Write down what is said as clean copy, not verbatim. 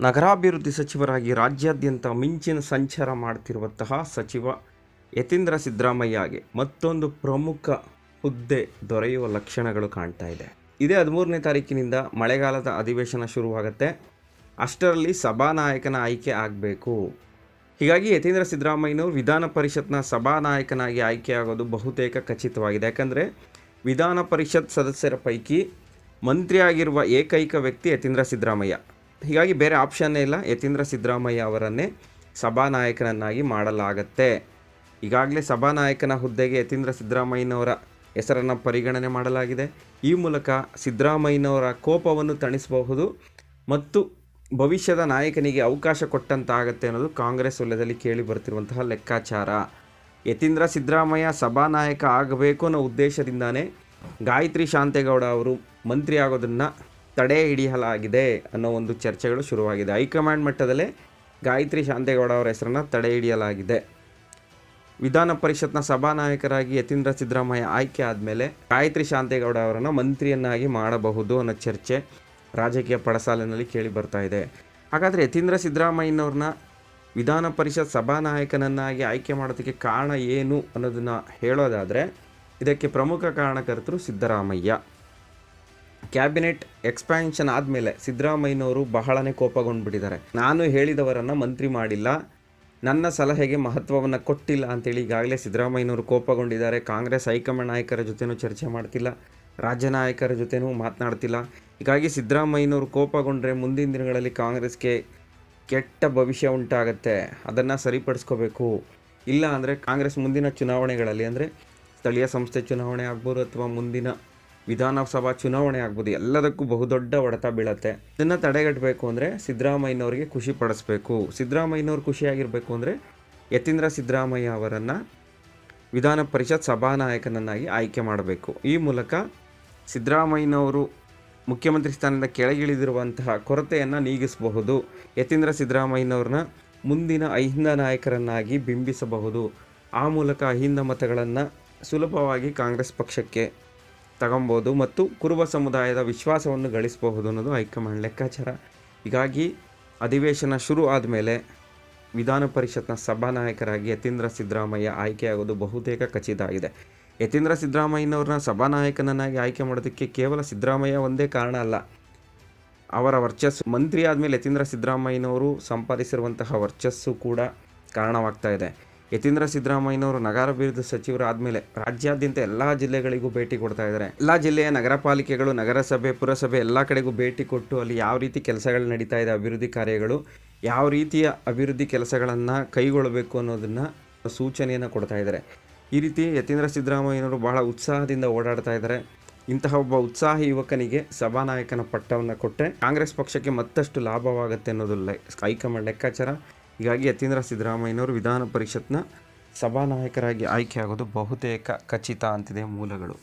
ನಗರಾಭಿವೃದ್ಧಿ ಸಚಿವರಾಗಿ ರಾಜ್ಯಾದ್ಯಂತ ಮಿಂಚಿನ ಸಂಚಾರ ಮಾಡ್ತಿರುವಂತಹ ಸಚಿವ ಯತೀಂದ್ರ ಸಿದ್ದರಾಮಯ್ಯಗೆ ಮತ್ತೊಂದು ಪ್ರಮುಖ ಹುದ್ದೆ ದೊರೆಯುವ ಲಕ್ಷಣಗಳು ಕಾಣ್ತಾ ಇದೆ. ಇದೇ 13ನೇ ತಾರೀಕಿನಿಂದ ಮಳೆಗಾಲದ ಅಧಿವೇಶನ ಶುರುವಾಗುತ್ತೆ. ಅಷ್ಟರಲ್ಲಿ ಸಭಾನಾಯಕನ ಆಯ್ಕೆ ಆಗಬೇಕು. ಹೀಗಾಗಿ ಯತೀಂದ್ರ ಸಿದ್ದರಾಮಯ್ಯನವರು ವಿಧಾನ ಪರಿಷತ್ನ ಸಭಾನಾಯಕನಾಗಿ ಆಯ್ಕೆಯಾಗೋದು ಬಹುತೇಕ ಖಚಿತವಾಗಿದೆ. ಯಾಕಂದರೆ ವಿಧಾನ ಪರಿಷತ್ ಸದಸ್ಯರ ಪೈಕಿ ಮಂತ್ರಿಯಾಗಿರುವ ಏಕೈಕ ವ್ಯಕ್ತಿ ಯತೀಂದ್ರ ಸಿದ್ದರಾಮಯ್ಯ. ಹೀಗಾಗಿ ಬೇರೆ ಆಪ್ಷನ್ನೇ ಇಲ್ಲ, ಯತೀಂದ್ರ ಸಿದ್ದರಾಮಯ್ಯ ಅವರನ್ನೇ ಸಭಾನಾಯಕನನ್ನಾಗಿ ಮಾಡಲಾಗತ್ತೆ. ಈಗಾಗಲೇ ಸಭಾನಾಯಕನ ಹುದ್ದೆಗೆ ಯತೀಂದ್ರ ಸಿದ್ದರಾಮಯ್ಯನವರ ಹೆಸರನ್ನು ಪರಿಗಣನೆ ಮಾಡಲಾಗಿದೆ. ಈ ಮೂಲಕ ಸಿದ್ದರಾಮಯ್ಯನವರ ಕೋಪವನ್ನು ತಣಿಸಬಹುದು ಮತ್ತು ಭವಿಷ್ಯದ ನಾಯಕನಿಗೆ ಅವಕಾಶ ಕೊಟ್ಟಂತಾಗತ್ತೆ ಅನ್ನೋದು ಕಾಂಗ್ರೆಸ್ ವಲಯದಲ್ಲಿ ಕೇಳಿ ಬರ್ತಿರುವಂತಹ ಲೆಕ್ಕಾಚಾರ. ಯತೀಂದ್ರ ಸಿದ್ದರಾಮಯ್ಯ ಸಭಾನಾಯಕ ಆಗಬೇಕು ಅನ್ನೋ ಉದ್ದೇಶದಿಂದಾನೇ ಗಾಯತ್ರಿ ಶಾಂತೇಗೌಡ ಅವರು ಮಂತ್ರಿ ಆಗೋದನ್ನು ತಡೆ ಹಿಡಿಯಲಾಗಿದೆ ಅನ್ನೋ ಒಂದು ಚರ್ಚೆಗಳು ಶುರುವಾಗಿದೆ. ಹೈಕಮಾಂಡ್ ಮಟ್ಟದಲ್ಲೇ ಗಾಯತ್ರಿ ಶಾಂತೇಗೌಡ ಅವರ ಹೆಸರನ್ನು ತಡೆ ಹಿಡಿಯಲಾಗಿದೆ. ವಿಧಾನ ಪರಿಷತ್ನ ಸಭಾನಾಯಕರಾಗಿ ಯತೀಂದ್ರ ಸಿದ್ದರಾಮಯ್ಯ ಆಯ್ಕೆ ಆದಮೇಲೆ ಗಾಯತ್ರಿ ಶಾಂತೇಗೌಡ ಅವರನ್ನು ಮಂತ್ರಿಯನ್ನಾಗಿ ಮಾಡಬಹುದು ಅನ್ನೋ ಚರ್ಚೆ ರಾಜಕೀಯ ಪಡಸಾಲಿನಲ್ಲಿ ಕೇಳಿ ಬರ್ತಾ ಇದೆ. ಹಾಗಾದರೆ ಯತೀಂದ್ರ ಸಿದ್ದರಾಮಯ್ಯನವ್ರನ್ನ ವಿಧಾನ ಪರಿಷತ್ ಸಭಾನಾಯಕನನ್ನಾಗಿ ಆಯ್ಕೆ ಮಾಡೋದಕ್ಕೆ ಕಾರಣ ಏನು ಅನ್ನೋದನ್ನು ಹೇಳೋದಾದರೆ, ಇದಕ್ಕೆ ಪ್ರಮುಖ ಕಾರಣಕರ್ತರು ಸಿದ್ದರಾಮಯ್ಯ. ಕ್ಯಾಬಿನೆಟ್ ಎಕ್ಸ್ಪ್ಯಾನ್ಷನ್ ಆದಮೇಲೆ ಸಿದ್ದರಾಮಯ್ಯನವರು ಬಹಳನೇ ಕೋಪಗೊಂಡ್ಬಿಟ್ಟಿದ್ದಾರೆ. ನಾನು ಹೇಳಿದವರನ್ನು ಮಂತ್ರಿ ಮಾಡಿಲ್ಲ, ನನ್ನ ಸಲಹೆಗೆ ಮಹತ್ವವನ್ನು ಕೊಟ್ಟಿಲ್ಲ ಅಂತೇಳಿ ಈಗಾಗಲೇ ಸಿದ್ದರಾಮಯ್ಯನವರು ಕೋಪಗೊಂಡಿದ್ದಾರೆ. ಕಾಂಗ್ರೆಸ್ ಹೈಕಮಾಂಡ್ ನಾಯಕರ ಜೊತೆನೂ ಚರ್ಚೆ ಮಾಡ್ತಿಲ್ಲ, ರಾಜ್ಯ ನಾಯಕರ ಜೊತೆನೂ ಮಾತನಾಡ್ತಿಲ್ಲ. ಹೀಗಾಗಿ ಸಿದ್ದರಾಮಯ್ಯನವರು ಕೋಪಗೊಂಡ್ರೆ ಮುಂದಿನ ದಿನಗಳಲ್ಲಿ ಕಾಂಗ್ರೆಸ್ಗೆ ಕೆಟ್ಟ ಭವಿಷ್ಯ ಉಂಟಾಗತ್ತೆ. ಅದನ್ನು ಸರಿಪಡಿಸ್ಕೋಬೇಕು. ಇಲ್ಲ ಅಂದರೆ ಕಾಂಗ್ರೆಸ್ ಮುಂದಿನ ಚುನಾವಣೆಗಳಲ್ಲಿ, ಅಂದರೆ ಸ್ಥಳೀಯ ಸಂಸ್ಥೆ ಚುನಾವಣೆ ಆಗ್ಬೋದು ಅಥವಾ ಮುಂದಿನ ವಿಧಾನಸಭಾ ಚುನಾವಣೆ ಆಗ್ಬೋದು, ಎಲ್ಲದಕ್ಕೂ ಬಹುದೊಡ್ಡ ಹೊಡೆತ ಬೀಳತ್ತೆ. ಇದನ್ನು ತಡೆಗಟ್ಟಬೇಕು ಅಂದರೆ ಸಿದ್ದರಾಮಯ್ಯನವರಿಗೆ ಖುಷಿ ಪಡಿಸ್ಬೇಕು. ಸಿದ್ದರಾಮಯ್ಯನವ್ರು ಖುಷಿಯಾಗಿರಬೇಕು ಅಂದರೆ ಯತೀಂದ್ರ ಸಿದ್ದರಾಮಯ್ಯ ಅವರನ್ನು ವಿಧಾನ ಪರಿಷತ್ ಸಭಾನಾಯಕನನ್ನಾಗಿ ಆಯ್ಕೆ ಮಾಡಬೇಕು. ಈ ಮೂಲಕ ಸಿದ್ದರಾಮಯ್ಯನವರು ಮುಖ್ಯಮಂತ್ರಿ ಸ್ಥಾನದಿಂದ ಕೆಳಗಿಳಿದಿರುವಂತಹ ಕೊರತೆಯನ್ನು ನೀಗಿಸಬಹುದು. ಯತೀಂದ್ರ ಸಿದ್ದರಾಮಯ್ಯನವ್ರನ್ನ ಮುಂದಿನ ಅಹಿಂದ ನಾಯಕರನ್ನಾಗಿ ಬಿಂಬಿಸಬಹುದು. ಆ ಮೂಲಕ ಅಹಿಂದ ಮತಗಳನ್ನು ಸುಲಭವಾಗಿ ಕಾಂಗ್ರೆಸ್ ಪಕ್ಷಕ್ಕೆ ತಗೊಬೋದು ಮತ್ತು ಕುರುಬ ಸಮುದಾಯದ ವಿಶ್ವಾಸವನ್ನು ಗಳಿಸಬಹುದು ಅನ್ನೋದು ಹೈಕಮಾಂಡ್ ಲೆಕ್ಕಾಚಾರ. ಹೀಗಾಗಿ ಅಧಿವೇಶನ ಶುರು ಆದಮೇಲೆ ವಿಧಾನ ಪರಿಷತ್ನ ಸಭಾನಾಯಕರಾಗಿ ಯತೀಂದ್ರ ಸಿದ್ದರಾಮಯ್ಯ ಆಯ್ಕೆಯಾಗೋದು ಬಹುತೇಕ ಖಚಿತ ಆಗಿದೆ. ಯತೀಂದ್ರ ಸಿದ್ದರಾಮಯ್ಯನವ್ರನ್ನ ಸಭಾನಾಯಕನನ್ನಾಗಿ ಆಯ್ಕೆ ಮಾಡೋದಕ್ಕೆ ಕೇವಲ ಸಿದ್ದರಾಮಯ್ಯ ಒಂದೇ ಕಾರಣ ಅಲ್ಲ, ಅವರ ವರ್ಚಸ್ಸು. ಮಂತ್ರಿ ಆದಮೇಲೆ ಯತೀಂದ್ರ ಸಿದ್ದರಾಮಯ್ಯನವರು ಸಂಪಾದಿಸಿರುವಂತಹ ವರ್ಚಸ್ಸು ಕೂಡ ಕಾರಣವಾಗ್ತಾ ಇದೆ. ಯತೀಂದ್ರ ಸಿದ್ದರಾಮಯ್ಯನವರು ನಗರಾಭಿವೃದ್ಧಿ ಸಚಿವರಾದಮೇಲೆ ರಾಜ್ಯಾದ್ಯಂತ ಎಲ್ಲ ಜಿಲ್ಲೆಗಳಿಗೂ ಭೇಟಿ ಕೊಡ್ತಾ ಇದ್ದಾರೆ. ಎಲ್ಲ ಜಿಲ್ಲೆಯ ನಗರ ಪಾಲಿಕೆಗಳು, ನಗರಸಭೆ, ಪುರಸಭೆ ಎಲ್ಲ ಕಡೆಗೂ ಭೇಟಿ ಕೊಟ್ಟು ಅಲ್ಲಿ ಯಾವ ರೀತಿ ಕೆಲಸಗಳು ನಡೀತಾ ಇದೆ, ಅಭಿವೃದ್ಧಿ ಕಾರ್ಯಗಳು, ಯಾವ ರೀತಿಯ ಅಭಿವೃದ್ಧಿ ಕೆಲಸಗಳನ್ನು ಕೈಗೊಳ್ಳಬೇಕು ಅನ್ನೋದನ್ನು ಸೂಚನೆಯನ್ನು ಕೊಡ್ತಾ ಇದ್ದಾರೆ. ಈ ರೀತಿ ಯತೀಂದ್ರ ಸಿದ್ದರಾಮಯ್ಯನವರು ಬಹಳ ಉತ್ಸಾಹದಿಂದ ಓಡಾಡ್ತಾ ಇದ್ದಾರೆ. ಇಂತಹ ಒಬ್ಬ ಉತ್ಸಾಹಿ ಯುವಕನಿಗೆ ಸಭಾನಾಯಕನ ಪಟ್ಟವನ್ನು ಕೊಟ್ಟರೆ ಕಾಂಗ್ರೆಸ್ ಪಕ್ಷಕ್ಕೆ ಮತ್ತಷ್ಟು ಲಾಭವಾಗುತ್ತೆ ಅನ್ನೋದು ಹೈಕಮಾಂಡ್ ಲೆಕ್ಕಾಚಾರ. ಹೀಗಾಗಿ ಯತೀಂದ್ರ ಸಿದ್ದರಾಮಯ್ಯನವರು ವಿಧಾನ ಪರಿಷತ್ನ ಸಭಾನಾಯಕರಾಗಿ ಆಯ್ಕೆಯಾಗೋದು ಬಹುತೇಕ ಖಚಿತ ಅಂತಿದೆ ಮೂಲಗಳು.